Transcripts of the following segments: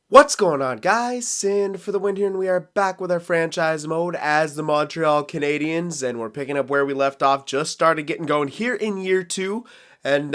What's going on, guys? Cyn for the win here, and we are back with our franchise mode as the Montreal Canadiens, and we're picking up where we left off. Just started getting going here in year two, and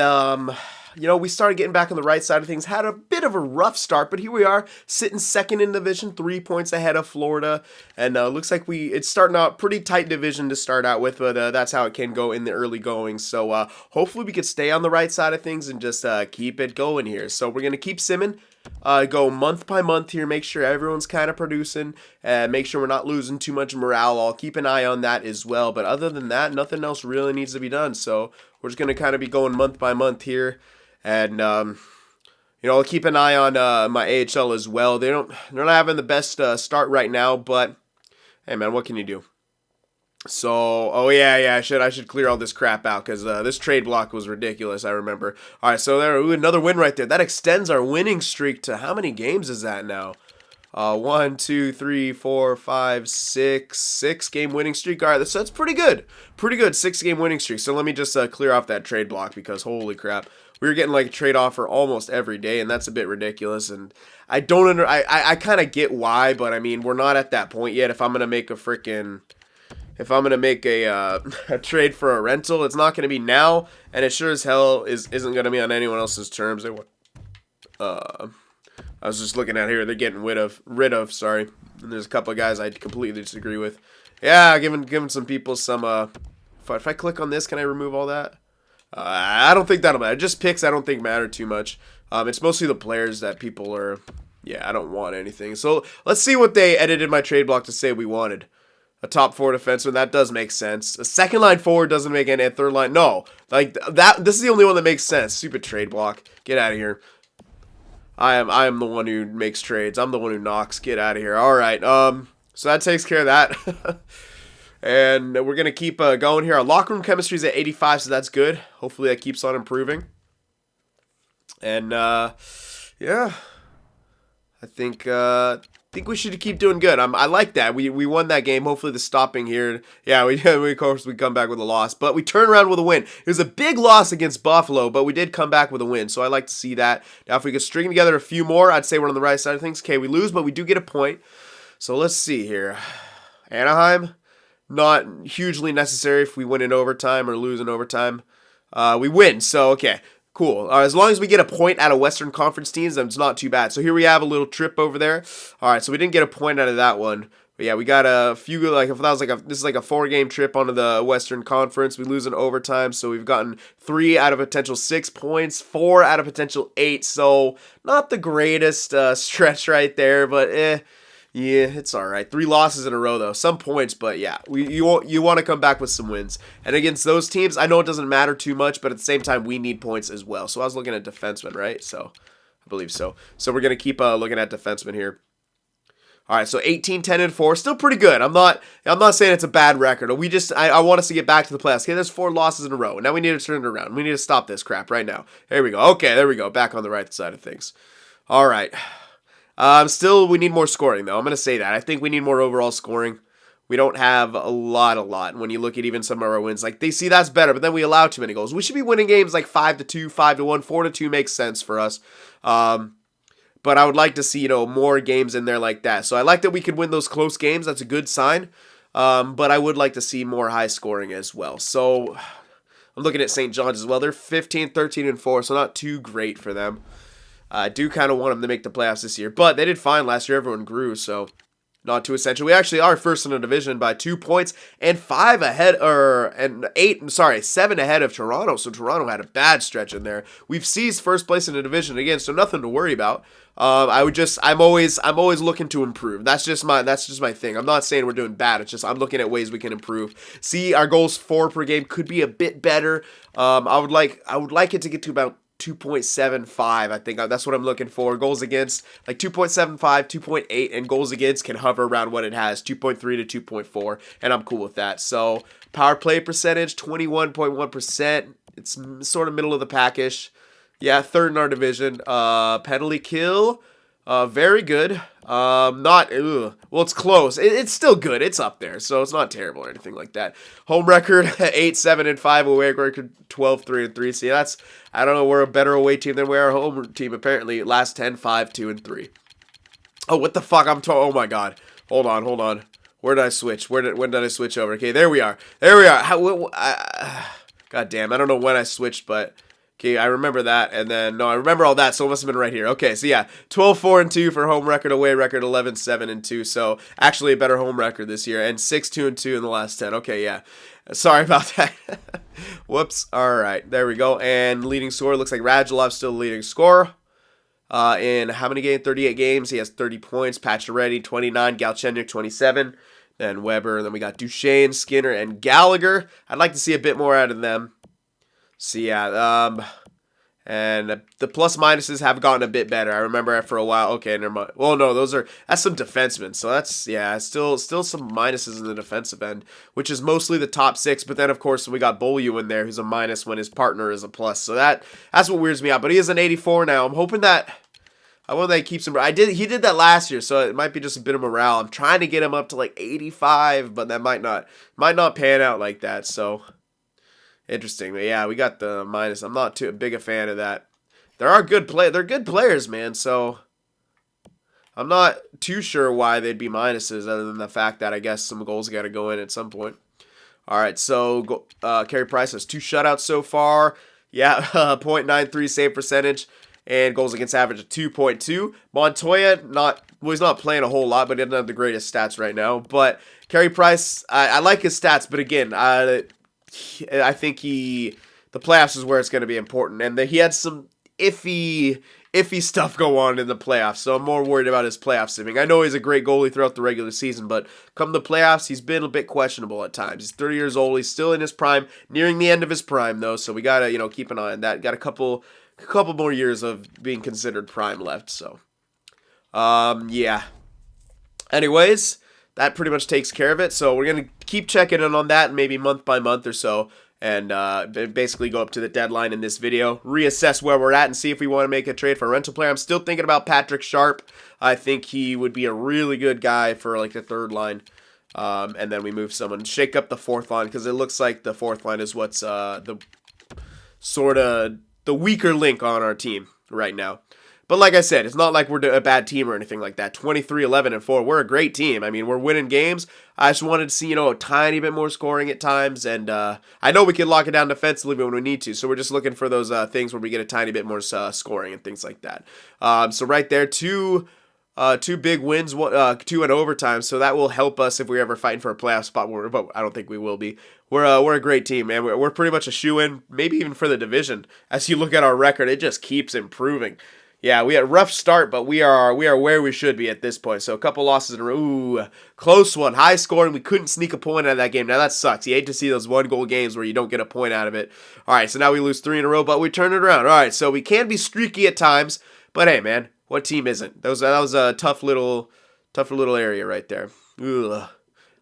we started getting back on the right side of things. Had a bit of a rough start, but here we are, sitting second in division, 3 points ahead of Florida, and looks like it's starting out pretty tight division to start out with, but that's how it can go in the early going. So hopefully we could stay on the right side of things and just keep it going here. So we're gonna keep simming. Go month by month here, make sure everyone's kind of producing, and make sure we're not losing too much morale. I'll keep an eye on that as well, but other than that, nothing else really needs to be done. So we're just going to kind of be going month by month here, and I'll keep an eye on my AHL as well. They're not having the best start right now, but hey man, what can you do? So, oh yeah, I should clear all this crap out because this trade block was ridiculous. I remember. All right, so there, another win right there. That extends our winning streak to how many games is that now? 1, 2, 3, 4, 5, 6, 6 game winning streak. All right, that's pretty good, 6 game winning streak. So let me just clear off that trade block because holy crap, we were getting like a trade offer almost every day, and that's a bit ridiculous. And I don't I kind of get why, but I mean we're not at that point yet. If I'm gonna make a trade for a rental, it's not going to be now, and it sure as hell isn't going to be on anyone else's terms. I was just looking at here; they're getting rid of. Sorry, and there's a couple of guys I completely disagree with. Yeah, giving some people some. If I click on this, can I remove all that? I don't think that'll matter. Just picks I don't think matter too much. It's mostly the players that people are. Yeah, I don't want anything. So let's see what they edited my trade block to say we wanted. A top four defenseman, that does make sense. A second line forward doesn't make any. A third line, no. Like that. This is the only one that makes sense. Stupid trade block. Get out of here. I am the one who makes trades. I'm the one who knocks. Get out of here. All right. So that takes care of that. And we're gonna keep going here. Our locker room chemistry is at 85, so that's good. Hopefully that keeps on improving. And yeah, I think we should keep doing good. I like that. We won that game. Hopefully the stopping here. Yeah, we of course we come back with a loss, but we turn around with a win. It was a big loss against Buffalo, but we did come back with a win. So I like to see that. Now if we could string together a few more, I'd say we're on the right side of things. Okay, we lose, but we do get a point. So let's see here. Anaheim, not hugely necessary if we win in overtime or lose in overtime. We win. So okay. Cool. As long as we get a point out of Western Conference teams, then it's not too bad. So here we have a little trip over there. All right, so we didn't get a point out of that one. But yeah, we got a few, like, if that was this is like a 4-game trip onto the Western Conference. We lose in overtime, so we've gotten 3 out of potential 6 points, 4 out of potential 8. So not the greatest stretch right there, but yeah, it's all right. 3 losses in a row, though. Some points, but yeah, you want to come back with some wins. And against those teams, I know it doesn't matter too much, but at the same time, we need points as well. So I was looking at defensemen, right? So I believe so. So we're going to keep looking at defensemen here. All right, so 18, 10, and 4, still pretty good. I'm not saying it's a bad record. I want us to get back to the playoffs. Okay, there's 4 losses in a row. Now we need to turn it around. We need to stop this crap right now. There we go. Okay, there we go. Back on the right side of things. All right. Still, we need more scoring, though. I'm going to say that. I think we need more overall scoring. We don't have a lot. When you look at even some of our wins, like, they see that's better, but then we allow too many goals. We should be winning games like 5-2, 5-1, 4-2 makes sense for us. But I would like to see, more games in there like that. So I like that we could win those close games. That's a good sign. But I would like to see more high scoring as well. So I'm looking at St. John's as well. They're 15, 13, and 4, so not too great for them. I do kind of want them to make the playoffs this year, but they did fine last year. Everyone grew, so not too essential. We actually are first in the division by 2 points and 7 ahead of Toronto. So Toronto had a bad stretch in there. We've seized first place in the division again, so nothing to worry about. I'm always looking to improve. That's just my thing. I'm not saying we're doing bad. It's just I'm looking at ways we can improve. See, our goals for per game could be a bit better. I would like it to get to about 2.75. I think that's what I'm looking for. Goals against like 2.75, 2.8, and goals against can hover around what it has, 2.3 to 2.4, and I'm cool with that. So power play percentage, 21.1%. It's sort of middle of the pack-ish. Yeah, third in our division. Penalty kill, very good. Well, it's close. It's still good. It's up there, so it's not terrible or anything like that. Home record 8, 7, and 5. Away record 12, 3, and 3. See, I don't know. We're a better away team than we are a home team. Apparently, last 10, 5, 2, and 3. Oh, what the fuck? Oh my god. Hold on, hold on. Where did I switch? When did I switch over? Okay, there we are. There we are. God damn, I don't know when I switched, but okay, I remember that. And then, no, I remember all that, so it must have been right here. Okay, so yeah, 12-4-2 for home record, away record 11-7-2. So actually a better home record this year, and 6-2-2 in the last 10. Okay, yeah. Sorry about that. Whoops. All right, there we go. And leading scorer looks like Radulov's still the leading scorer. In how many games? 38 games. He has 30 points. Pacioretty, 29. Galchenyuk, 27. Then Weber. Then we got Duchesne, Skinner, and Gallagher. I'd like to see a bit more out of them. So, yeah. And the plus minuses have gotten a bit better. I remember for a while. Okay, never mind. Well, no, that's some defensemen. So that's, yeah, still some minuses in the defensive end, which is mostly the top six. But then, of course, we got Beaulieu in there, who's a minus when his partner is a plus. So that's what weirds me out. But he is an 84 now. I'm hoping that. I wonder that he keeps him. He did that last year, so it might be just a bit of morale. I'm trying to get him up to like 85, but that might not pan out like that. So interesting. But yeah, we got the minus. I'm not too big a fan of that. They're good players, man. So I'm not too sure why they'd be minuses, other than the fact that I guess some goals got to go in at some point. All right, so Carey Price has 2 shutouts so far. Yeah, .93 save percentage. And goals against average of 2.2. Montoya, he's not playing a whole lot, but he doesn't have the greatest stats right now. But Carey Price, I like his stats, but again, I think the playoffs is where it's going to be important. And he had some iffy stuff go on in the playoffs, so I'm more worried about his playoff simming. I know he's a great goalie throughout the regular season, but come the playoffs, he's been a bit questionable at times. He's 30 years old. He's still in his prime, nearing the end of his prime, though, so we got to keep an eye on that. Got a couple more years of being considered prime left, so yeah. Anyways, that pretty much takes care of it, so we're going to keep checking in on that maybe month by month or so, and basically go up to the deadline in this video, reassess where we're at, and see if we want to make a trade for a rental player. I'm still thinking about Patrick Sharp. I think he would be a really good guy for like the third line, and then we move someone, shake up the fourth line, because it looks like the fourth line is what's the sort of the weaker link on our team right now. But like I said, it's not like we're a bad team or anything like that. 23-11-4. We're a great team. I mean, we're winning games. I just wanted to see, a tiny bit more scoring at times. And I know we can lock it down defensively when we need to. So we're just looking for those things where we get a tiny bit more scoring and things like that. So right there, two big wins, 2 in overtime. So that will help us if we're ever fighting for a playoff spot. But I don't think we will be. We're a great team, man. We're pretty much a shoo-in, maybe even for the division. As you look at our record, it just keeps improving. Yeah, we had a rough start, but we are where we should be at this point. So a couple losses in a row. Ooh, close one, high scoring. We couldn't sneak a point out of that game. Now that sucks. You hate to see those 1-goal games where you don't get a point out of it. All right, so now we lose 3 in a row, but we turn it around. All right, so we can be streaky at times, but hey, man, what team isn't? That was a tough little area right there. Ugh.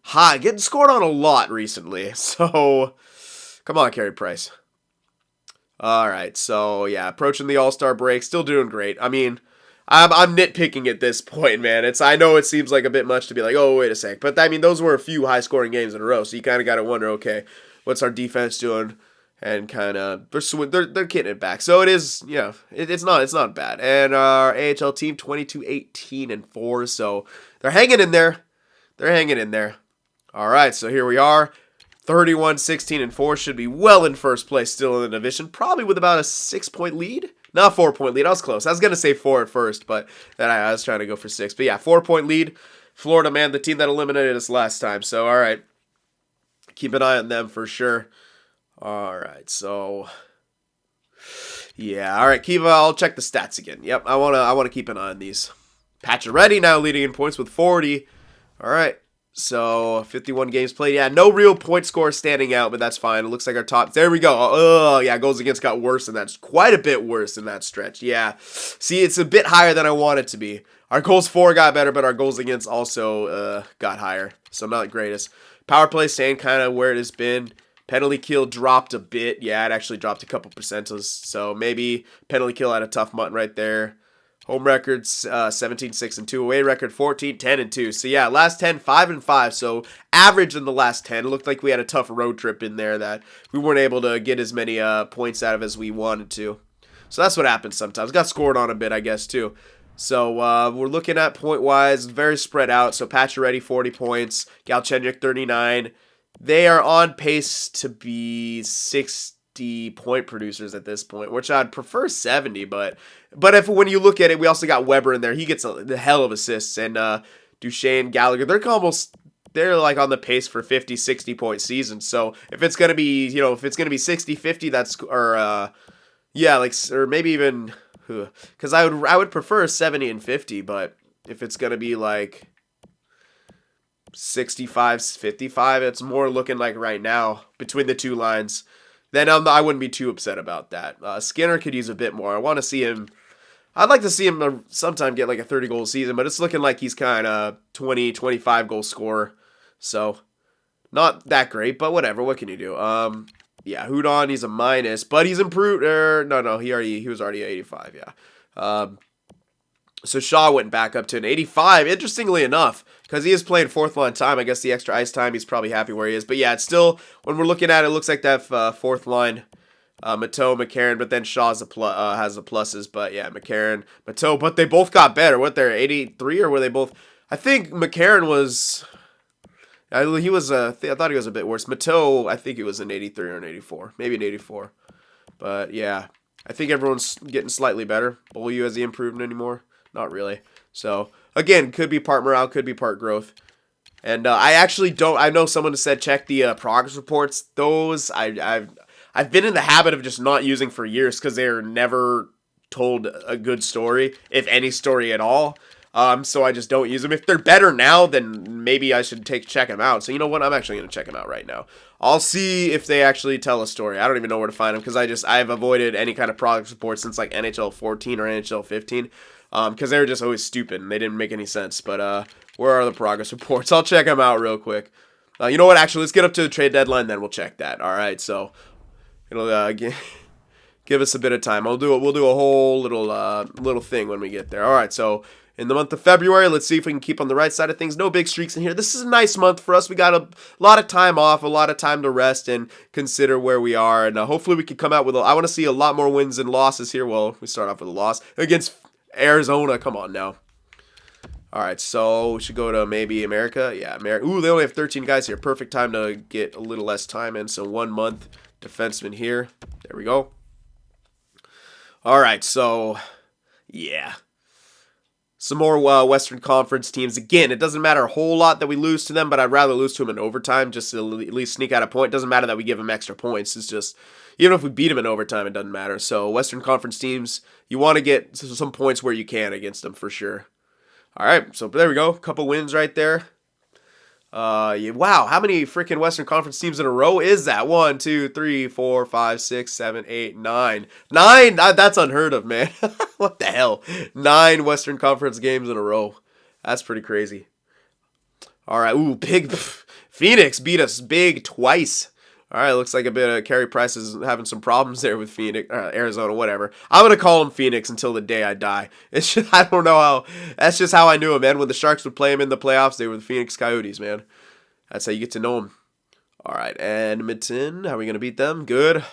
Hi, getting scored on a lot recently. So, come on, Carey Price. All right, so yeah, approaching the All-Star break, still doing great. I mean, I'm nitpicking at this point, man. I know it seems like a bit much to be like, oh, wait a sec, but I mean, those were a few high-scoring games in a row, so you kind of got to wonder, okay, what's our defense doing? And kind of they're getting it back. So it is, it's not bad. And our AHL team 22-18-4, so they're hanging in there. All right, so here we are. 31-16-4, should be well in first place still in the division, probably with about a 6-point lead. Not 4-point lead. I was close. I was going to say 4 at first, but then I was trying to go for 6. But yeah, 4-point lead. Florida, man, the team that eliminated us last time. So, all right. Keep an eye on them for sure. All right, so yeah, all right, Kiva, I'll check the stats again. Yep, I want to keep an eye on these. Pacioretty now leading in points with 40. All right, so 51 games played. Yeah, no real point score standing out, but that's fine. It looks like our top. There we go. Oh, yeah, goals against got worse, and that's quite a bit worse in that stretch. Yeah, see, it's a bit higher than I want it to be. Our goals for got better, but our goals against also got higher, so not the greatest. Power play staying kind of where it has been. Penalty kill dropped a bit. Yeah, it actually dropped a couple percentages. So maybe penalty kill had a tough month right there. Home records 17-6-2. Away record 14-10-2. So yeah, last 10 5-5. So average in the last 10. It looked like we had a tough road trip in there that we weren't able to get as many points out of as we wanted to. So that's what happens sometimes. Got scored on a bit, I guess, too. So we're looking at point-wise, very spread out. So Pacioretty, 40 points. Galchenyuk, 39. They are on pace to be 60-point producers at this point, which I'd prefer 70. But if when you look at it, we also got Weber in there. He gets the hell of assists. And Duchesne, Gallagher, they're like on the pace for 50, 60-point seasons. So if it's going to be, if it's going to be 60, 50, that's, or maybe even, because I would prefer 70 and 50, but if it's going to be like 65, 55, it's more looking like right now between the two lines, then I wouldn't be too upset about that. Skinner could use a bit more. I'd like to see him sometime get like a 30-goal season, but it's looking like he's kind of 20, 25-goal scorer. So, not that great, but whatever. What can you do? Hudon, he's a minus, but he's improved. He was already 85, yeah. So Shaw went back up to an 85, interestingly enough, because he is playing fourth-line time. I guess the extra ice time, he's probably happy where he is. But yeah, it's still, when we're looking at it, it looks like that fourth line, Mateau, McCarron, but then Shaw has the pluses. But yeah, McCarron, Mateau, but they both got better. What, they're 83, or were they both? I think McCarron was... I thought he was a bit worse. Mateau, I think it was an 83 or an 84. Maybe an 84. But, yeah. I think everyone's getting slightly better. Beaulieu, has he improved anymore? Not really. So, again, could be part morale, could be part growth. And I actually don't... I know someone said check the progress reports. Those, I've been in the habit of just not using for years because they're never told a good story, if any story at all. So I just don't use them. If they're better now, then maybe I should check them out. So you know what? I'm actually going to check them out right now. I'll see if they actually tell a story. I don't even know where to find them because I've avoided any kind of product report since like NHL 14 or NHL 15 because they were just always stupid and they didn't make any sense. But where are the progress reports? I'll check them out real quick. You know what? Actually, let's get up to the trade deadline, then we'll check that. All right, so it'll give us a bit of time. We'll do a whole little thing when we get there. All right, so in the month of February, let's see if we can keep on the right side of things. No big streaks in here. This is a nice month for us. We got a lot of time off, a lot of time to rest and consider where we are. And hopefully we can come out with I want to see a lot more wins and losses here. Well, we start off with a loss against Arizona. Come on now. All right, so we should go to maybe America. Yeah, America. Ooh, they only have 13 guys here. Perfect time to get a little less time in. So 1 month defenseman here. There we go. All right, so yeah. Some more Western Conference teams. Again, it doesn't matter a whole lot that we lose to them, but I'd rather lose to them in overtime just to at least sneak out a point. It doesn't matter that we give them extra points. It's just, even if we beat them in overtime, it doesn't matter. So Western Conference teams, you want to get some points where you can against them for sure. All right, so there we go. Couple wins right there. Wow, how many freaking Western Conference teams in a row is that? 1, 2, 3, 4, 5, 6, 7, 8, 9. 9? That's unheard of, man. What the hell? 9 Western Conference games in a row. That's pretty crazy. All right, ooh, big. Phoenix beat us big twice. All right, looks like a bit of Carey Price is having some problems there with Phoenix, Arizona, whatever. I'm going to call him Phoenix until the day I die. It's just, I don't know how, that's just how I knew him, man. When the Sharks would play him in the playoffs, they were the Phoenix Coyotes, man. That's how you get to know him. All right, Edmonton, how are we going to beat them? Good.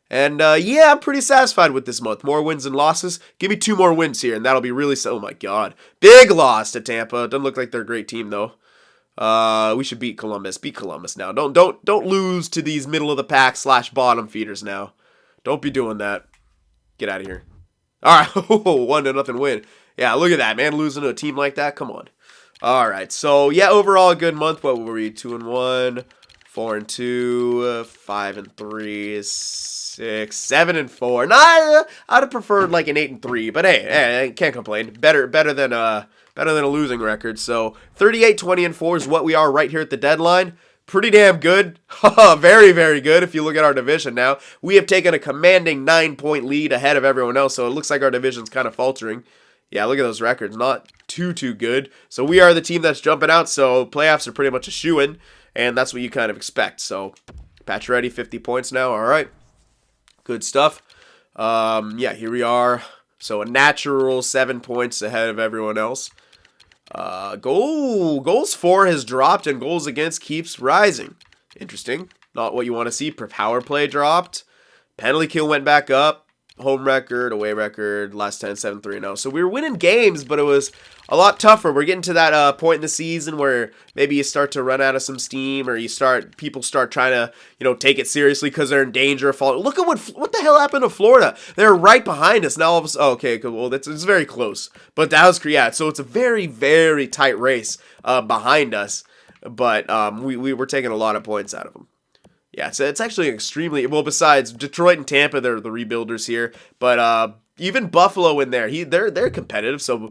And, yeah, I'm pretty satisfied with this month. More wins than losses. Give me 2 more wins here, and that'll be really, oh my God. Big loss to Tampa. Doesn't look like they're a great team, though. We should beat Columbus. Beat Columbus now. Don't lose to these middle of the pack / bottom feeders now. Don't be doing that. Get out of here. All right, 1-0 win. Yeah, look at that, man. Losing to a team like that. Come on. All right. So yeah, overall a good month. What were we? 2-1, 4-2, 5-3, 6, 7-4. Nah, I'd have preferred like an 8-3, but hey, I can't complain. Better than a losing record. So 38-20-4 is what we are right here at the deadline. Pretty damn good. Very, very good. If you look at our division now, we have taken a commanding 9-point lead ahead of everyone else. So it looks like our division's kind of faltering. Yeah, look at those records. Not too good. So we are the team that's jumping out. So playoffs are pretty much a shoo-in. And that's what you kind of expect. So Pacioretty, 50 points now. All right. Good stuff. Yeah, here we are. So a natural 7 points ahead of everyone else. Goals for has dropped and goals against keeps rising. Interesting. Not what you want to see. Power play dropped. Penalty kill went back up. home record, away record, last 10, 7-3-0. So we were winning games, but it was a lot tougher. We're getting to that point in the season where maybe you start to run out of some steam, or people start trying to, take it seriously because they're in danger of falling. Look at what the hell happened to Florida. They're right behind us. Now all of a sudden, okay, well, it's very close. But that was, so it's a very, very tight race behind us. But we were taking a lot of points out of them. Yeah, it's actually extremely, well, besides Detroit and Tampa, they're the rebuilders here, but even Buffalo in there, they're competitive. So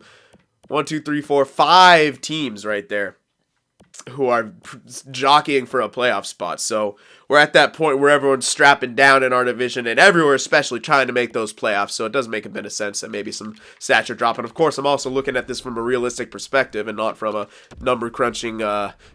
1, 2, 3, 4, 5 teams right there who are jockeying for a playoff spot. So we're at that point where everyone's strapping down in our division, and everywhere especially trying to make those playoffs. So it does make a bit of sense that maybe some stats are dropping. Of course, I'm also looking at this from a realistic perspective and not from a number crunching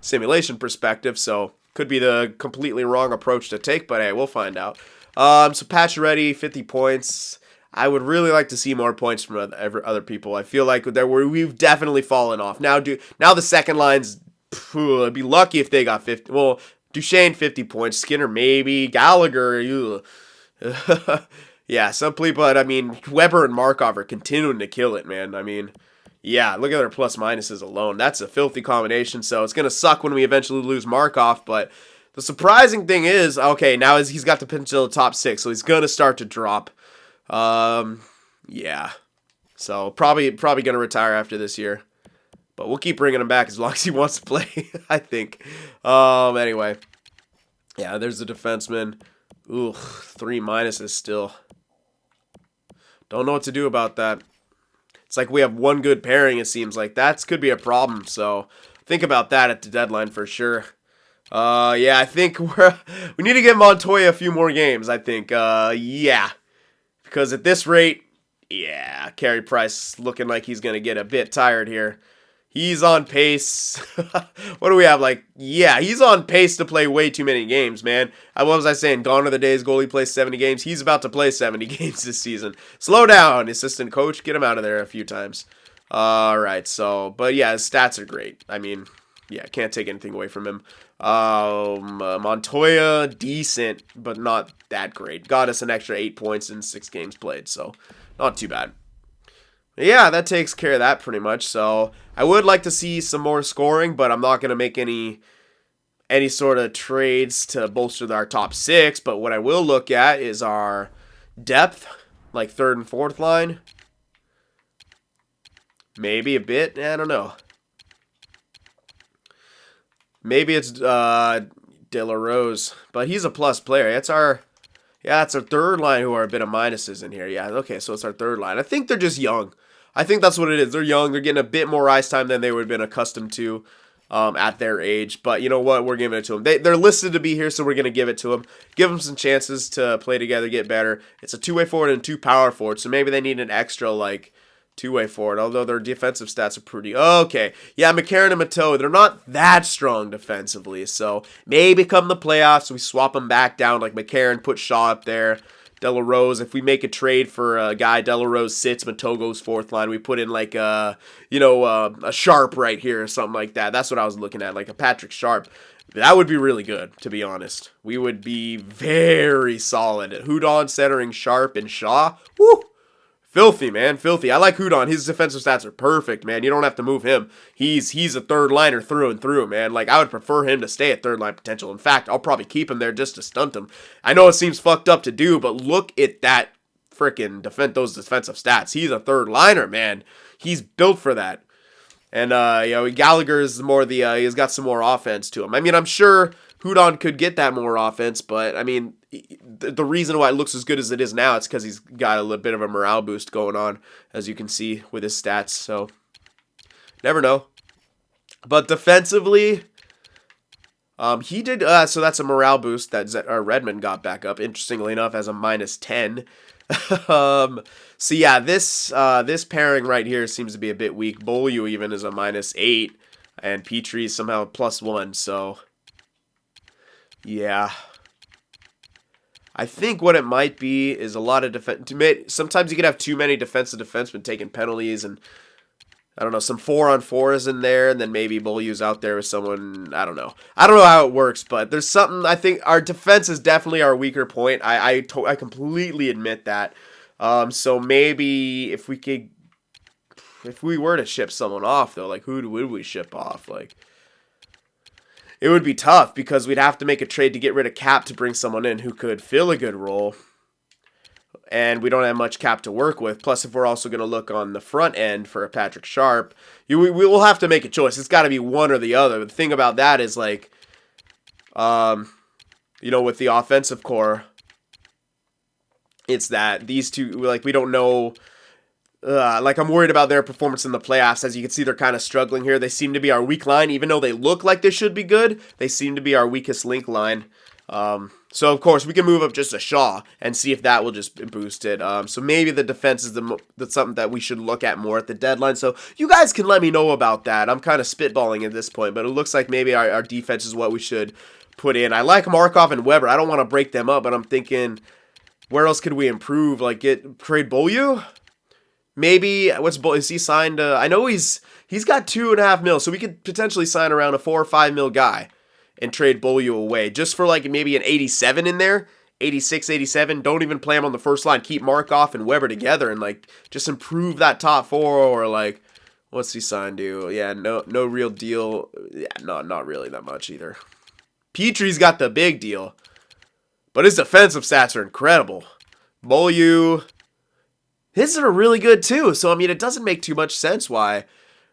simulation perspective. So could be the completely wrong approach to take, but hey, we'll find out. So Pacioretty, 50 points. I would really like to see more points from other people. I feel like we've definitely fallen off. Now the second line's, I'd be lucky if they got 50. Well, Duchesne, 50 points. Skinner, maybe. Gallagher, yeah, some people, but I mean, Weber and Markov are continuing to kill it, man. I mean, yeah, look at their plus minuses alone. That's a filthy combination, so it's going to suck when we eventually lose Markov, but the surprising thing is, okay, now he's got the potential of top 6, so he's going to start to drop. Yeah. So probably going to retire after this year. But we'll keep bringing him back as long as he wants to play, I think. Anyway. Yeah, there's the defenseman. Ooh, 3 minuses still. Don't know what to do about that. It's like we have one good pairing, it seems like. That could be a problem, so think about that at the deadline for sure. Yeah, I think we need to give Montoya a few more games, I think. Yeah. Because at this rate, yeah, Carey Price looking like he's going to get a bit tired here. He's on pace. What do we have? He's on pace to play way too many games, man. What was I saying? Gone are the days goalie plays 70 games. He's about to play 70 games this season. Slow down, assistant coach. Get him out of there a few times. All right, but yeah, his stats are great. I mean, yeah, can't take anything away from him. Montoya, decent, but not that great. Got us an extra 8 points in 6 games played, so not too bad. Yeah, that takes care of that pretty much. So I would like to see some more scoring, but I'm not going to make any sort of trades to bolster our top 6. But what I will look at is our depth, like 3rd and 4th line. Maybe a bit. I don't know. Maybe it's De La Rose, but he's a plus player. It's our 3rd line who are a bit of minuses in here. Yeah, okay, so it's our 3rd line. I think they're just young. I think that's what it is. They're young. They're getting a bit more ice time than they would have been accustomed to at their age. But you know what? We're giving it to them. They're listed to be here, so we're going to give it to them. Give them some chances to play together, get better. It's a 2-way forward and 2 power forwards, so maybe they need an extra, 2-way forward, although their defensive stats are pretty okay. Yeah, McCarron and Mateau, they're not that strong defensively, so maybe come the playoffs, we swap them back down, like McCarron, put Shaw up there, De La Rose. If we make a trade for a guy, De La Rose sits, Mateau goes 4th line, we put in a Sharp right here or something like that. That's what I was looking at, like a Patrick Sharp. That would be really good, to be honest. We would be very solid. Hudon centering Sharp and Shaw. Woo! Filthy, man. Filthy. I like Hudon. His defensive stats are perfect, man. You don't have to move him. He's a 3rd liner through and through, man. I would prefer him to stay at 3rd line potential. In fact, I'll probably keep him there just to stunt him. I know it seems fucked up to do, but look at that freaking those defensive stats. He's a 3rd liner, man. He's built for that. And Gallagher is more he's got some more offense to him. I mean, I'm sure Hudon could get that more offense, but I mean, the reason why it looks as good as it is now, it's because he's got a little bit of a morale boost going on, as you can see with his stats. So, never know. But defensively, he did. So that's a morale boost that Redmond got back up. Interestingly enough, as a -10. So yeah, this pairing right here seems to be a bit weak. Beaulieu even is a -8, and Petrie somehow +1. So yeah. I think what it might be is a lot of defense. Sometimes you could have too many defensive defensemen taking penalties, and I don't know, some 4-on-4s in there, and then maybe Beaulieu's out there with someone. I don't know how it works, but there's something. I think our defense is definitely our weaker point. I completely admit that. So maybe if we were to ship someone off, though, like, who would we ship off? Like, it would be tough because we'd have to make a trade to get rid of cap to bring someone in who could fill a good role. And we don't have much cap to work with. Plus, if we're also going to look on the front end for a Patrick Sharp, we will have to make a choice. It's got to be one or the other. The thing about that is, like, with the offensive core, it's that these two, like, we don't know. Like, I'm worried about their performance in the playoffs. As you can see, they're kind of struggling here. They seem to be our weak line. Even though they look like they should be good, they seem to be our weakest link line. So, of course, we can move up just a Shaw and see if that will just boost it. So maybe the defense is that's something that we should look at more at the deadline. So you guys can let me know about that. I'm kind of spitballing at this point, but it looks like maybe our defense is what we should put in. I like Markov and Weber. I don't want to break them up, but I'm thinking, where else could we improve? Like, trade Beaulieu? Maybe, is he signed? I know he's got $2.5 million, so we could potentially sign around a $4 or $5 million guy and trade Beaulieu away, just for like maybe an 87 in there, 86, 87. Don't even play him on the first line. Keep Markov and Weber together and like just improve that top four. Or like, what's he signed to? Yeah, no real deal. Yeah, not really that much either. Petrie's got the big deal, but his defensive stats are incredible. Beaulieu, his are really good too. So I mean, it doesn't make too much sense why.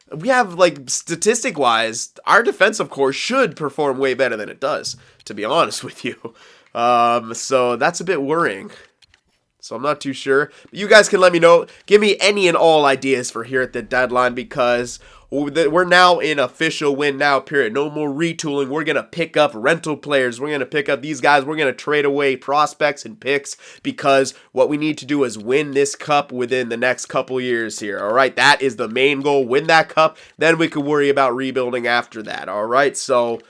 We have, like, statistic-wise, our defensive core should perform way better than it does, to be honest with you. So that's a bit worrying. So I'm not too sure. But you guys can let me know. Give me any and all ideas for here at the deadline, because we're now in official win now period. No more retooling. We're going to pick up rental players. We're going to pick up these guys. We're going to trade away prospects and picks, because what we need to do is win this cup within the next couple years here. All right, that is the main goal. Win that cup. Then we can worry about rebuilding after that. All right, so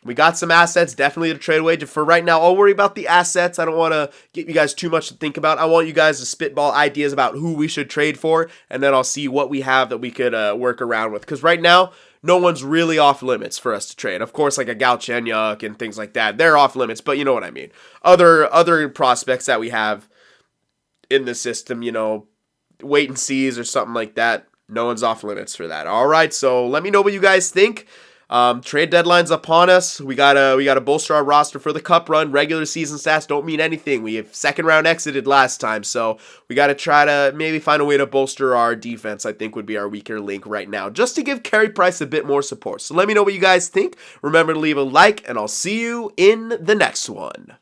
we got some assets definitely to trade away. For right now, I'll worry about the assets. I don't want to give you guys too much to think about. I want you guys to spitball ideas about who we should trade for, and then I'll see what we have that we could work around with. Because right now, no one's really off limits for us to trade. Of course, like a Galchenyuk and things like that, they're off limits, but you know what I mean. Other prospects that we have in the system, wait and sees or something like that, no one's off limits for that. All right, so let me know what you guys think. Trade deadline's upon us. We gotta bolster our roster for the cup run. Regular season stats don't mean anything. We have second round exited last time, so we gotta try to maybe find a way to bolster our defense. I think would be our weaker link right now, just to give Carey Price a bit more support. So let me know what you guys think. Remember to leave a like, and I'll see you in the next one.